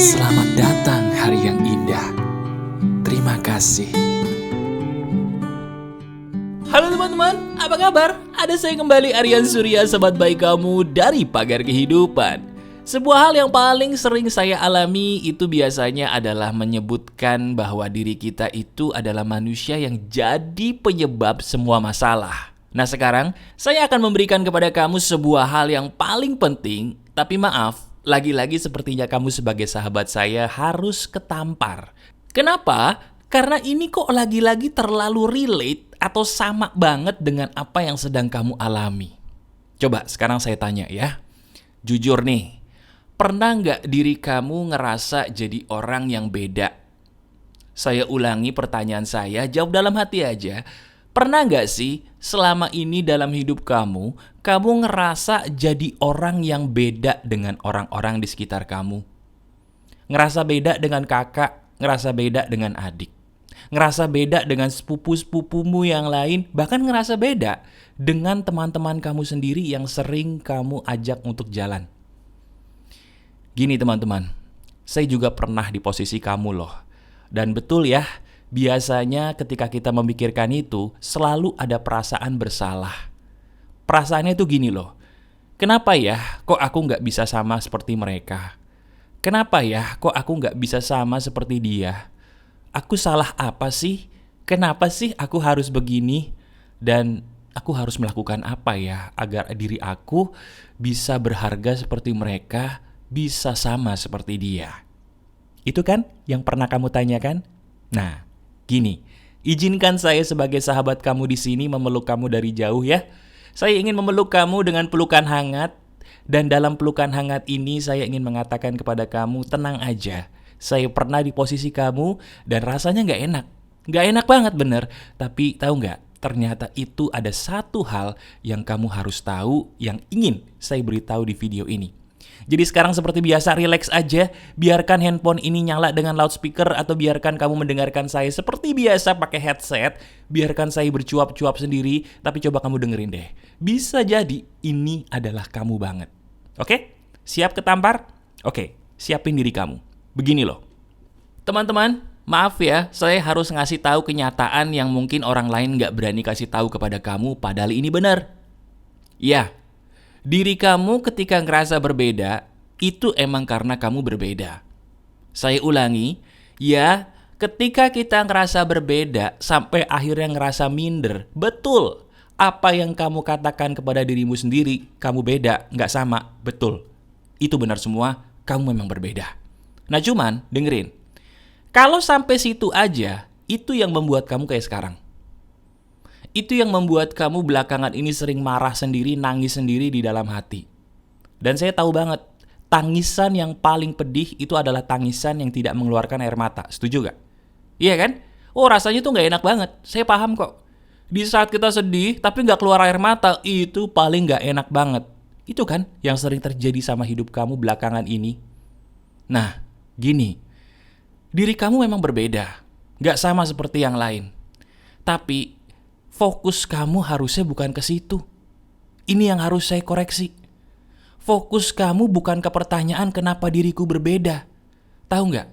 Selamat datang hari yang indah. Terima kasih. Halo teman-teman, apa kabar? Ada saya kembali, Aryan Surya, sahabat baik kamu dari Pagar Kehidupan. Sebuah hal yang paling sering saya alami itu biasanya adalah menyebutkan bahwa diri kita itu adalah manusia yang jadi penyebab semua masalah. Nah sekarang, saya akan memberikan kepada kamu sebuah hal yang paling penting, tapi maaf, lagi-lagi sepertinya kamu sebagai sahabat saya harus ketampar. Kenapa? Karena ini kok lagi-lagi terlalu relate atau sama banget dengan apa yang sedang kamu alami. Coba sekarang saya tanya ya. Jujur nih, pernah nggak diri kamu ngerasa jadi orang yang beda? Saya ulangi pertanyaan saya, jawab dalam hati aja. Pernah nggak sih selama ini dalam hidup kamu ngerasa jadi orang yang beda dengan orang-orang di sekitar kamu? Ngerasa beda dengan kakak, ngerasa beda dengan adik, ngerasa beda dengan sepupu-sepupumu yang lain, bahkan ngerasa beda dengan teman-teman kamu sendiri yang sering kamu ajak untuk jalan. Gini teman-teman, saya juga pernah di posisi kamu loh. Dan betul ya, biasanya ketika kita memikirkan itu, selalu ada perasaan bersalah. Perasaannya itu gini loh, kenapa ya kok aku nggak bisa sama seperti mereka? Kenapa ya kok aku nggak bisa sama seperti dia? Aku salah apa sih? Kenapa sih aku harus begini? Dan aku harus melakukan apa ya agar diri aku bisa berharga seperti mereka, bisa sama seperti dia? Itu kan yang pernah kamu tanyakan? Nah, gini, izinkan saya sebagai sahabat kamu di sini memeluk kamu dari jauh ya. Saya ingin memeluk kamu dengan pelukan hangat, dan dalam pelukan hangat ini saya ingin mengatakan kepada kamu, tenang aja. Saya pernah di posisi kamu dan rasanya gak enak. Gak enak banget bener. Tapi tahu gak, ternyata itu ada satu hal yang kamu harus tahu yang ingin saya beritahu di video ini. Jadi sekarang seperti biasa, relax aja. Biarkan handphone ini nyala dengan loudspeaker atau biarkan kamu mendengarkan saya seperti biasa pakai headset. Biarkan saya bercuap-cuap sendiri, tapi coba kamu dengerin deh. Bisa jadi ini adalah kamu banget. Oke? Siap ketampar? Oke, siapin diri kamu. Begini loh. Teman-teman, maaf ya, saya harus ngasih tahu kenyataan yang mungkin orang lain gak berani kasih tahu kepada kamu, padahal ini benar. Ya, diri kamu ketika ngerasa berbeda, itu emang karena kamu berbeda. Saya ulangi, ya, ketika kita ngerasa berbeda sampai akhirnya ngerasa minder, betul. Apa yang kamu katakan kepada dirimu sendiri, kamu beda, nggak sama, betul. Itu benar semua, kamu memang berbeda. Nah cuman, dengerin. Kalau sampai situ aja, itu yang membuat kamu kayak sekarang. Itu yang membuat kamu belakangan ini sering marah sendiri, nangis sendiri di dalam hati. Dan saya tahu banget, tangisan yang paling pedih itu adalah tangisan yang tidak mengeluarkan air mata. Setuju gak? Iya kan? Oh rasanya tuh gak enak banget. Saya paham kok. Di saat kita sedih tapi gak keluar air mata, itu paling gak enak banget. Itu kan yang sering terjadi sama hidup kamu belakangan ini. Nah, gini. Diri kamu memang berbeda. Gak sama seperti yang lain. Tapi fokus kamu harusnya bukan ke situ. Ini yang harus saya koreksi. Fokus kamu bukan ke pertanyaan kenapa diriku berbeda. Tahu nggak?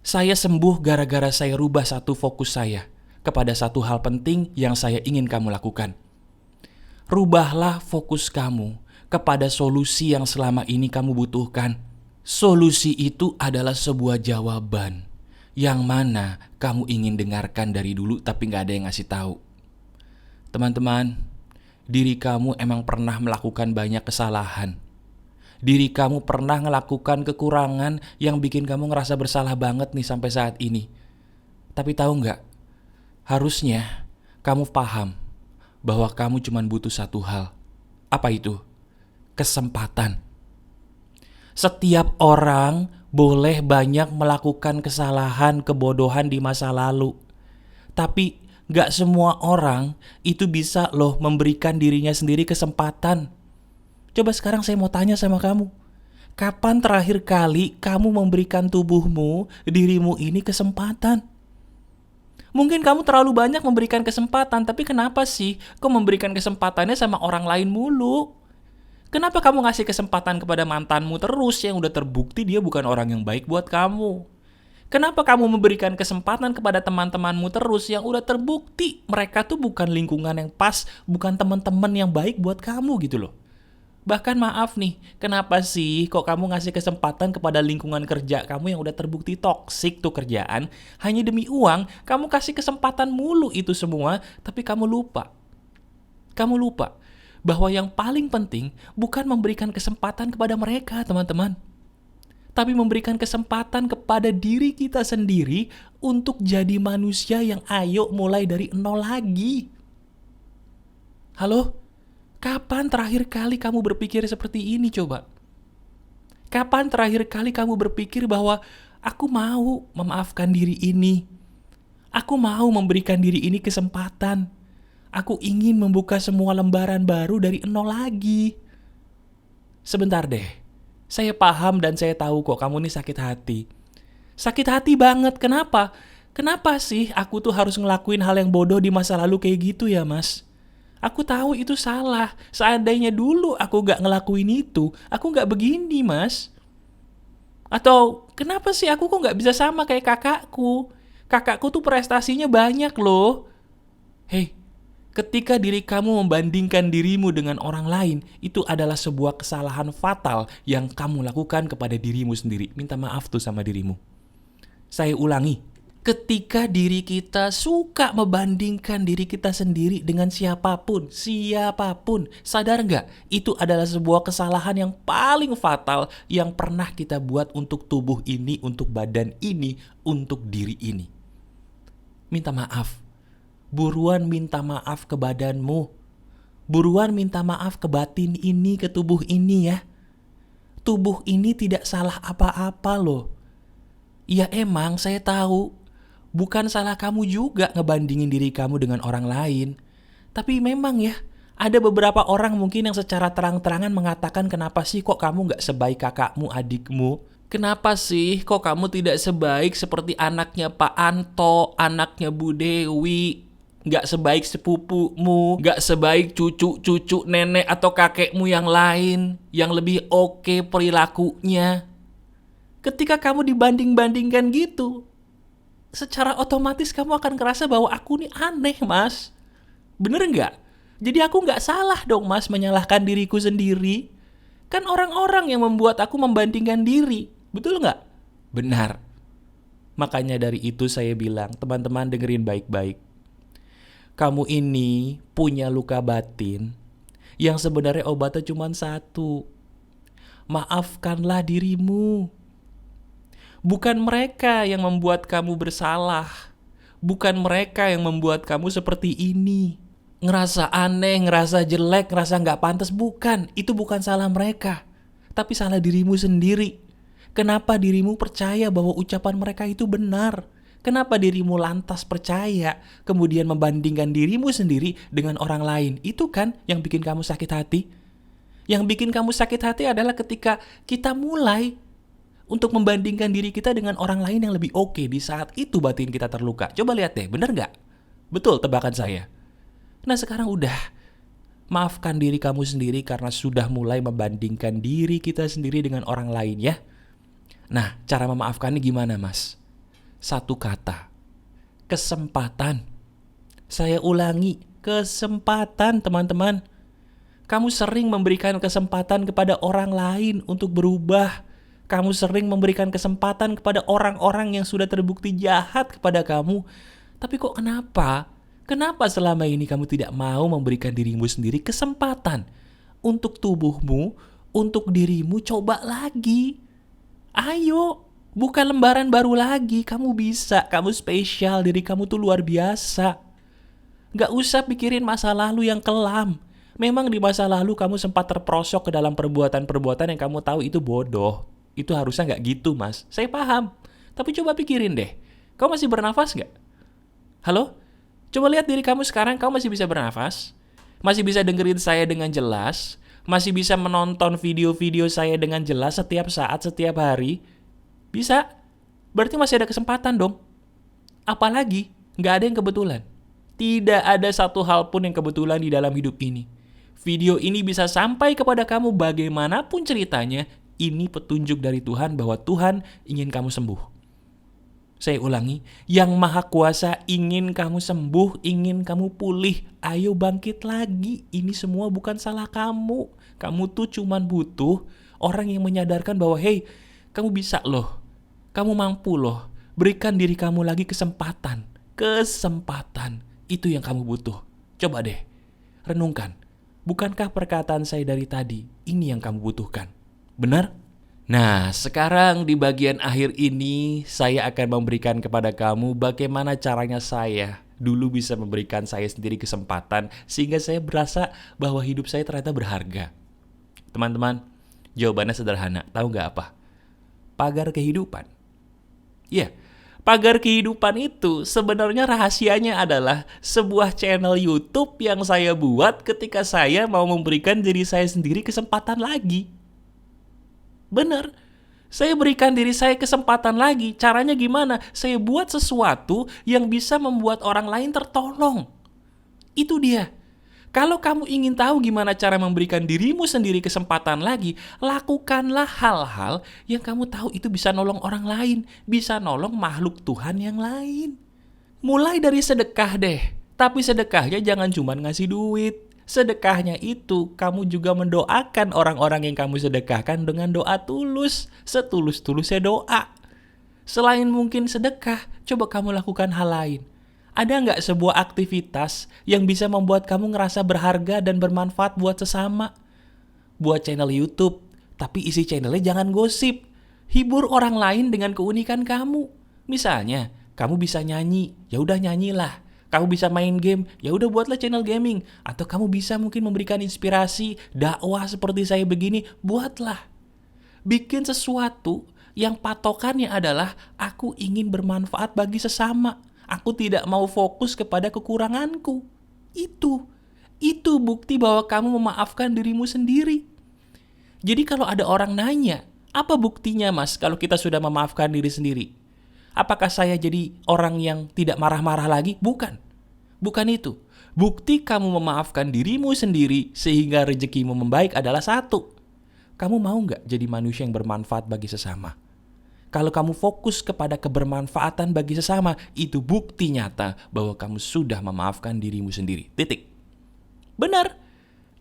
Saya sembuh gara-gara saya rubah satu fokus saya kepada satu hal penting yang saya ingin kamu lakukan. Rubahlah fokus kamu kepada solusi yang selama ini kamu butuhkan. Solusi itu adalah sebuah jawaban yang mana kamu ingin dengarkan dari dulu tapi nggak ada yang ngasih tahu. Teman-teman, diri kamu emang pernah melakukan banyak kesalahan. Diri kamu pernah melakukan kekurangan yang bikin kamu ngerasa bersalah banget nih sampai saat ini. Tapi tahu nggak? Harusnya kamu paham bahwa kamu cuma butuh satu hal. Apa itu? Kesempatan. Setiap orang boleh banyak melakukan kesalahan, kebodohan di masa lalu. Tapi gak semua orang itu bisa loh memberikan dirinya sendiri kesempatan. Coba sekarang saya mau tanya sama kamu. Kapan terakhir kali kamu memberikan tubuhmu, dirimu ini kesempatan? Mungkin kamu terlalu banyak memberikan kesempatan, tapi kenapa sih kok memberikan kesempatannya sama orang lain mulu? Kenapa kamu ngasih kesempatan kepada mantanmu terus yang udah terbukti dia bukan orang yang baik buat kamu? Kenapa kamu memberikan kesempatan kepada teman-temanmu terus yang udah terbukti mereka tuh bukan lingkungan yang pas, bukan teman-teman yang baik buat kamu gitu loh. Bahkan maaf nih, kenapa sih kok kamu ngasih kesempatan kepada lingkungan kerja kamu yang udah terbukti toksik tuh kerjaan, hanya demi uang, kamu kasih kesempatan mulu itu semua, tapi kamu lupa. Kamu lupa bahwa yang paling penting bukan memberikan kesempatan kepada mereka, teman-teman. Tapi memberikan kesempatan kepada diri kita sendiri untuk jadi manusia yang ayo mulai dari nol lagi. Halo? Kapan terakhir kali kamu berpikir seperti ini coba? Kapan terakhir kali kamu berpikir bahwa aku mau memaafkan diri ini? Aku mau memberikan diri ini kesempatan. Aku ingin membuka semua lembaran baru dari nol lagi. Sebentar deh. Saya paham dan saya tahu kok kamu ini sakit hati. Sakit hati banget, kenapa? Kenapa sih aku tuh harus ngelakuin hal yang bodoh di masa lalu kayak gitu ya mas? Aku tahu itu salah. Seandainya dulu aku gak ngelakuin itu, aku gak begini mas. Atau kenapa sih aku kok gak bisa sama kayak kakakku? Kakakku tuh prestasinya banyak loh. Hei, ketika diri kamu membandingkan dirimu dengan orang lain, itu adalah sebuah kesalahan fatal yang kamu lakukan kepada dirimu sendiri. Minta maaf tuh sama dirimu. Saya ulangi, ketika diri kita suka membandingkan diri kita sendiri dengan siapapun, sadar nggak? Itu adalah sebuah kesalahan yang paling fatal yang pernah kita buat untuk tubuh ini, untuk badan ini, untuk diri ini. Minta maaf. Buruan minta maaf ke badanmu. Buruan minta maaf ke batin ini, ke tubuh ini ya. Tubuh ini tidak salah apa-apa loh. Ya emang saya tahu, bukan salah kamu juga ngebandingin diri kamu dengan orang lain. Tapi memang ya, ada beberapa orang mungkin yang secara terang-terangan mengatakan kenapa sih kok kamu gak sebaik kakakmu, adikmu. Kenapa sih kok kamu tidak sebaik seperti anaknya Pak Anto, anaknya Bu Dewi. Gak sebaik sepupumu, gak sebaik cucu-cucu nenek atau kakekmu yang lain, yang lebih oke perilakunya. Ketika kamu dibanding-bandingkan gitu, secara otomatis kamu akan ngerasa bahwa aku nih aneh mas. Bener gak? Jadi aku gak salah dong mas menyalahkan diriku sendiri. Kan orang-orang yang membuat aku membandingkan diri. Betul gak? Benar. Makanya dari itu saya bilang, teman-teman dengerin baik-baik. Kamu ini punya luka batin yang sebenarnya obatnya cuma satu. Maafkanlah dirimu. Bukan mereka yang membuat kamu bersalah. Bukan mereka yang membuat kamu seperti ini. Ngerasa aneh, ngerasa jelek, ngerasa gak pantas. Bukan, itu bukan salah mereka. Tapi salah dirimu sendiri. Kenapa dirimu percaya bahwa ucapan mereka itu benar? Kenapa dirimu lantas percaya, kemudian membandingkan dirimu sendiri dengan orang lain? Itu kan yang bikin kamu sakit hati. Yang bikin kamu sakit hati adalah ketika kita mulai untuk membandingkan diri kita dengan orang lain yang lebih oke. Di saat itu batin kita terluka. Coba lihat deh, bener gak? Betul tebakan saya. Nah sekarang udah, maafkan diri kamu sendiri karena sudah mulai membandingkan diri kita sendiri dengan orang lain ya. Nah cara memaafkannya gimana mas? Satu kata, kesempatan. Saya ulangi, kesempatan teman-teman. Kamu sering memberikan kesempatan kepada orang lain untuk berubah. Kamu sering memberikan kesempatan kepada orang-orang yang sudah terbukti jahat kepada kamu. Tapi kok kenapa? Kenapa selama ini kamu tidak mau memberikan dirimu sendiri kesempatan untuk tubuhmu, untuk dirimu? Coba lagi. Ayo. Bukan lembaran baru lagi, kamu bisa, kamu spesial, diri kamu tuh luar biasa. Gak usah pikirin masa lalu yang kelam. Memang di masa lalu kamu sempat terperosok ke dalam perbuatan-perbuatan yang kamu tahu itu bodoh. Itu harusnya gak gitu mas, saya paham. Tapi coba pikirin deh, kamu masih bernafas gak? Halo? Coba lihat diri kamu sekarang, kamu masih bisa bernafas? Masih bisa dengerin saya dengan jelas? Masih bisa menonton video-video saya dengan jelas setiap saat, setiap hari? Bisa, berarti masih ada kesempatan dong. Apalagi, gak ada yang kebetulan. Tidak ada satu hal pun yang kebetulan di dalam hidup ini. Video ini bisa sampai kepada kamu bagaimanapun ceritanya, ini petunjuk dari Tuhan bahwa Tuhan ingin kamu sembuh. Saya ulangi, Yang Maha Kuasa ingin kamu sembuh, ingin kamu pulih. Ayo bangkit lagi, ini semua bukan salah kamu. Kamu tuh cuman butuh orang yang menyadarkan bahwa hey, kamu bisa loh, kamu mampu loh. Berikan diri kamu lagi kesempatan. Kesempatan, itu yang kamu butuh. Coba deh, renungkan. Bukankah perkataan saya dari tadi, ini yang kamu butuhkan? Benar? Nah, sekarang di bagian akhir ini, saya akan memberikan kepada kamu bagaimana caranya saya dulu bisa memberikan saya sendiri kesempatan, sehingga saya berasa bahwa hidup saya ternyata berharga. Teman-teman, jawabannya sederhana. Tahu nggak apa? Pagar kehidupan. Ya, pagar kehidupan itu sebenarnya rahasianya adalah sebuah channel YouTube yang saya buat ketika saya mau memberikan diri saya sendiri kesempatan lagi. Benar, saya berikan diri saya kesempatan lagi. Caranya gimana? Saya buat sesuatu yang bisa membuat orang lain tertolong. Itu dia. Kalau kamu ingin tahu gimana cara memberikan dirimu sendiri kesempatan lagi, lakukanlah hal-hal yang kamu tahu itu bisa nolong orang lain, bisa nolong makhluk Tuhan yang lain. Mulai dari sedekah deh, tapi sedekahnya jangan cuma ngasih duit. Sedekahnya itu kamu juga mendoakan orang-orang yang kamu sedekahkan dengan doa tulus, setulus-tulusnya doa. Selain mungkin sedekah, coba kamu lakukan hal lain. Ada nggak sebuah aktivitas yang bisa membuat kamu ngerasa berharga dan bermanfaat buat sesama? Buat channel YouTube, tapi isi channelnya jangan gosip. Hibur orang lain dengan keunikan kamu. Misalnya, kamu bisa nyanyi, ya udah nyanyilah. Kamu bisa main game, ya udah buatlah channel gaming. Atau kamu bisa mungkin memberikan inspirasi, dakwah seperti saya begini, buatlah. Bikin sesuatu yang patokannya adalah aku ingin bermanfaat bagi sesama. Aku tidak mau fokus kepada kekuranganku. Itu bukti bahwa kamu memaafkan dirimu sendiri. Jadi kalau ada orang nanya, apa buktinya mas kalau kita sudah memaafkan diri sendiri? Apakah saya jadi orang yang tidak marah-marah lagi? Bukan itu. Bukti kamu memaafkan dirimu sendiri sehingga rezekimu membaik adalah satu. Kamu mau nggak jadi manusia yang bermanfaat bagi sesama? Kalau kamu fokus kepada kebermanfaatan bagi sesama, itu bukti nyata bahwa kamu sudah memaafkan dirimu sendiri. Titik. Benar.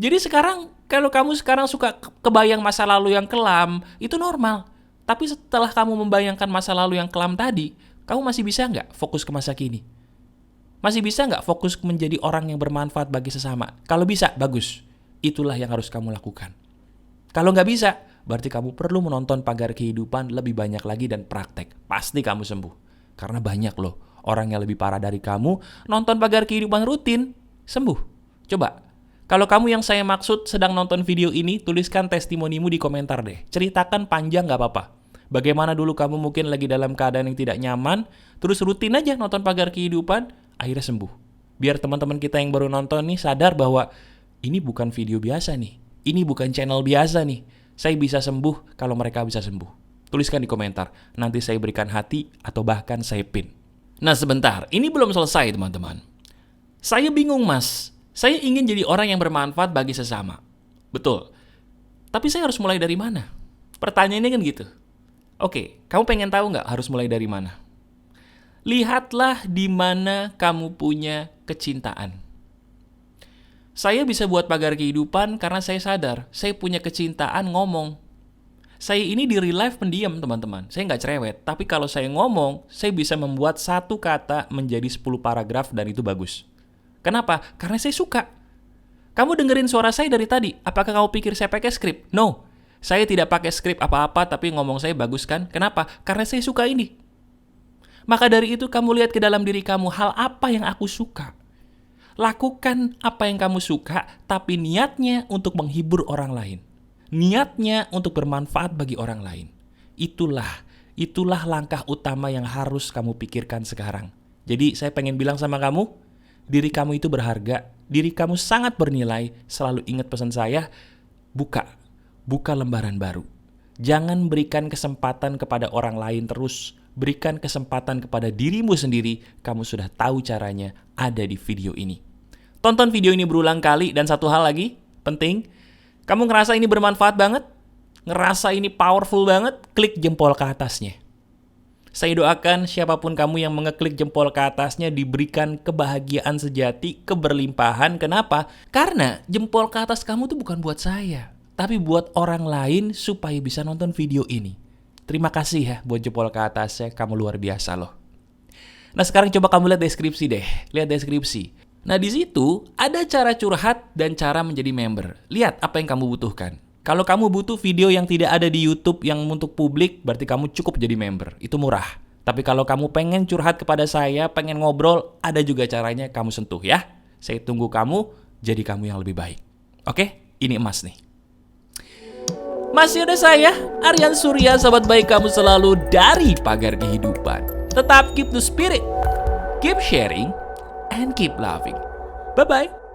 Jadi sekarang, kalau kamu sekarang suka kebayang masa lalu yang kelam, itu normal. Tapi setelah kamu membayangkan masa lalu yang kelam tadi, kamu masih bisa nggak fokus ke masa kini? Masih bisa nggak fokus menjadi orang yang bermanfaat bagi sesama? Kalau bisa, bagus. Itulah yang harus kamu lakukan. Kalau nggak bisa, berarti kamu perlu menonton Pagar Kehidupan lebih banyak lagi dan praktek. Pasti kamu sembuh. Karena banyak loh orang yang lebih parah dari kamu, nonton Pagar Kehidupan rutin, sembuh. Coba, kalau kamu yang saya maksud sedang nonton video ini, tuliskan testimonimu di komentar deh. Ceritakan panjang nggak apa-apa. Bagaimana dulu kamu mungkin lagi dalam keadaan yang tidak nyaman, terus rutin aja nonton Pagar Kehidupan, akhirnya sembuh. Biar teman-teman kita yang baru nonton nih sadar bahwa ini bukan video biasa nih. Ini bukan channel biasa nih. Saya bisa sembuh kalau mereka bisa sembuh. Tuliskan di komentar. Nanti saya berikan hati atau bahkan saya pin. Nah sebentar, ini belum selesai teman-teman. Saya bingung mas. Saya ingin jadi orang yang bermanfaat bagi sesama. Betul. Tapi saya harus mulai dari mana? Pertanyaannya kan gitu. Oke, kamu pengen tahu nggak harus mulai dari mana? Lihatlah di mana kamu punya kecintaan. Saya bisa buat Pagar Kehidupan karena saya sadar saya punya kecintaan ngomong. Saya ini di real life pendiam teman-teman. Saya nggak cerewet, tapi kalau saya ngomong, saya bisa membuat satu kata menjadi 10 paragraf dan itu bagus. Kenapa? Karena saya suka. Kamu dengerin suara saya dari tadi. Apakah kamu pikir saya pakai skrip? No. Saya tidak pakai skrip apa-apa, tapi ngomong saya bagus kan? Kenapa? Karena saya suka ini. Maka dari itu kamu lihat ke dalam diri kamu, hal apa yang aku suka. Lakukan apa yang kamu suka, tapi niatnya untuk menghibur orang lain. Niatnya untuk bermanfaat bagi orang lain. Itulah langkah utama yang harus kamu pikirkan sekarang. Jadi saya pengen bilang sama kamu, diri kamu itu berharga, diri kamu sangat bernilai. Selalu ingat pesan saya, buka lembaran baru. Jangan berikan kesempatan kepada orang lain terus. Berikan kesempatan kepada dirimu sendiri. Kamu sudah tahu caranya, ada di video ini. Tonton video ini berulang kali dan satu hal lagi, penting. Kamu ngerasa ini bermanfaat banget? Ngerasa ini powerful banget? Klik jempol ke atasnya. Saya doakan siapapun kamu yang mengeklik jempol ke atasnya diberikan kebahagiaan sejati, keberlimpahan. Kenapa? Karena jempol ke atas kamu tuh bukan buat saya, tapi buat orang lain supaya bisa nonton video ini. Terima kasih ya buat jempol ke atasnya, kamu luar biasa loh. Nah sekarang coba kamu lihat deskripsi deh, lihat deskripsi. Nah di situ ada cara curhat dan cara menjadi member. Lihat apa yang kamu butuhkan. Kalau kamu butuh video yang tidak ada di YouTube yang untuk publik, berarti kamu cukup jadi member. Itu murah. Tapi kalau kamu pengen curhat kepada saya, pengen ngobrol, ada juga caranya kamu sentuh ya. Saya tunggu kamu jadi kamu yang lebih baik. Oke? Ini emas nih. Masih ada saya, Aryan Surya, sahabat baik kamu selalu dari Pagar Kehidupan. Tetap keep the spirit, keep sharing, and keep loving. Bye-bye.